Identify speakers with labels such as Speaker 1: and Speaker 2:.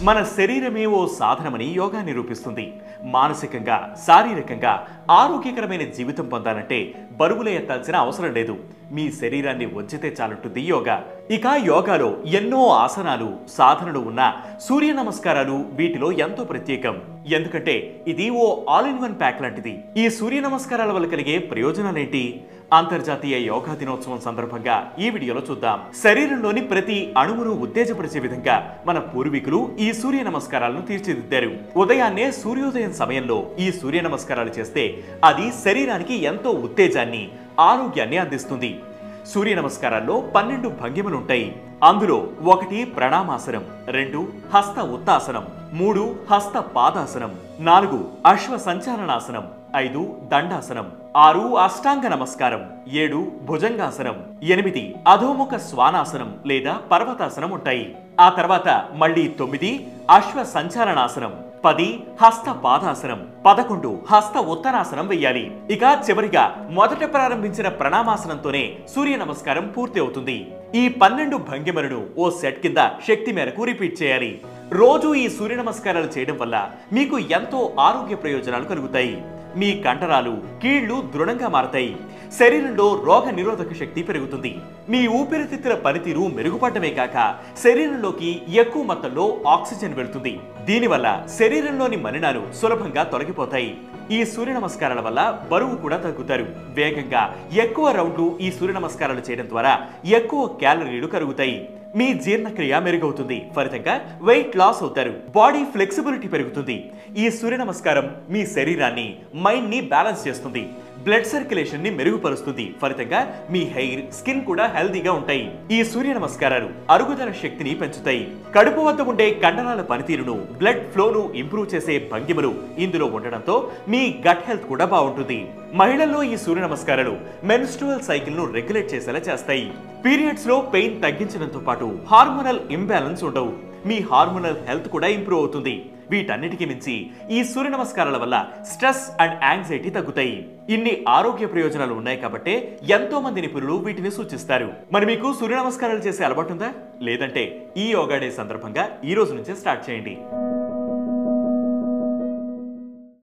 Speaker 1: మన శరీరమే ఓ సాధనమని యోగా నిరూపిస్తుంది. మానసికంగా, శారీరకంగా ఆరోగ్యకరమైన జీవితం పొందాలంటే బరువులు ఎత్తాల్సిన అవసరం లేదు. మీ శరీరాన్ని వంచితే చాలంటుంది యోగా. ఇక యోగాలో ఎన్నో ఆసనాలు, సాధనలు ఉన్న సూర్య నమస్కారాలు వీటిలో ఎంతో ప్రత్యేకం. ఎందుకంటే ఇది ఓ ఆల్ ఇన్ వన్ ప్యాక్ లాంటిది. ఈ సూర్య నమస్కారాల వల్ల కలిగే ప్రయోజనాలేంటి? అంతర్జాతీయ యోగా దినోత్సవం సందర్భంగా ఈ వీడియోలో చూద్దాం. శరీరంలోని ప్రతి అణువును ఉత్తేజపరిచే విధంగా మన పూర్వీకులు ఈ సూర్య నమస్కారాలను తీర్చిదిద్దారు. ఉదయాన్నే సూర్యోదయం సమయంలో ఈ సూర్య నమస్కారాలు చేస్తే అది శరీరానికి ఎంతో ఉత్తేజాన్ని, ఆరోగ్యాన్ని అందిస్తుంది. సూర్య నమస్కారాల్లో 12 భంగిమలుంటాయి. అందులో 1 ప్రణామాసనం, 2 హస్త ఉత్తాసనం, 3 హస్త పాదాసనం, 4 అశ్వ సంచాలనాసనం, 5 దండాసనం, 6 అష్టాంగ నమస్కారం, 7 భుజంగాసనం, 8 అధోముఖ శ్వానాసనం లేదా పర్వతాసనం ఉంటాయి. ఆ తర్వాత మళ్ళీ 9 అశ్వ సంచాలనాసనం, 10 హస్త పాదాసనం, 11 హస్త ఉత్తరాసనం వెయ్యాలి. ఇక చివరిగా మొదట ప్రారంభించిన ప్రణామాసనంతోనే సూర్య నమస్కారం పూర్తి అవుతుంది. ఈ 12 భంగిమలను ఓ సెట్ కింద శక్తి మేరకు రిపీట్ చేయాలి. రోజు ఈ సూర్య నమస్కారాలు చేయడం వల్ల మీకు ఎంతో ఆరోగ్య ప్రయోజనాలు కలుగుతాయి. మీ కండరాలు, కీళ్లు దృఢంగా మారతాయి. శరీరంలో రోగ నిరోధక శక్తి పెరుగుతుంది. మీ ఊపిరితిత్తుల పనితీరు మెరుగుపడమే కాక శరీరంలోకి ఎక్కువ మొత్తంలో ఆక్సిజన్ వెళ్తుంది. దీనివల్ల శరీరంలోని మలినాలు సులభంగా తొలగిపోతాయి. ఈ సూర్య నమస్కారాల వల్ల బరువు కూడా తగ్గుతారు. వేగంగా ఎక్కువ రౌండ్లు ఈ సూర్య నమస్కారాలు చేయడం ద్వారా ఎక్కువ క్యాలరీలు కరుగుతాయి. మీ జీర్ణక్రియ మెరుగవుతుంది. ఫలితంగా వెయిట్ లాస్ అవుతారు. బాడీ ఫ్లెక్సిబిలిటీ పెరుగుతుంది. ఈ సూర్య నమస్కారం మీ శరీరాన్ని, మైండ్ ని బ్యాలెన్స్ చేస్తుంది. బ్లడ్ సర్క్యులేషన్ ని మెరుగుపరుస్తుంది. ఫలితంగా మీ హెయిర్, స్కిన్ కూడా హెల్దీగా ఉంటాయి. ఈ సూర్య నమస్కారాలు అరుగుదల శక్తిని పెంచుతాయి. కడుపు వద్ద ఉండే కండరాల పనితీరును, బ్లడ్ ఫ్లోను ఇంప్రూవ్ చేసే భంగిమలు ఇందులో ఉండడంతో మీ గట్ హెల్త్ కూడా బాగుంటుంది. మహిళల్లో ఈ సూర్య నమస్కారాలు మెన్స్ట్రువల్ సైకిల్ ను రెగ్యులేట్ చేసేలా చేస్తాయి. పీరియడ్స్ లో పెయిన్ తగ్గించడంతో పాటు హార్మోనల్ ఇంబ్యాలెన్స్ ఉండవు. మీ హార్మోనల్ హెల్త్ కూడా ఇంప్రూవ్ అవుతుంది. వీటన్నిటికీ మించి ఈ సూర్య నమస్కారాల వల్ల స్ట్రెస్ అండ్ యాంగ్జైటీ తగ్గుతాయి. ఇన్ని ఆరోగ్య ప్రయోజనాలు ఉన్నాయి కాబట్టి ఎంతో మంది నిపుణులు వీటిని సూచిస్తారు. మరి మీకు సూర్య నమస్కారాలు చేసే అలవాటు ఉందా? లేదంటే ఈ యోగా డే సందర్భంగా ఈ రోజు నుంచే స్టార్ట్ చేయండి.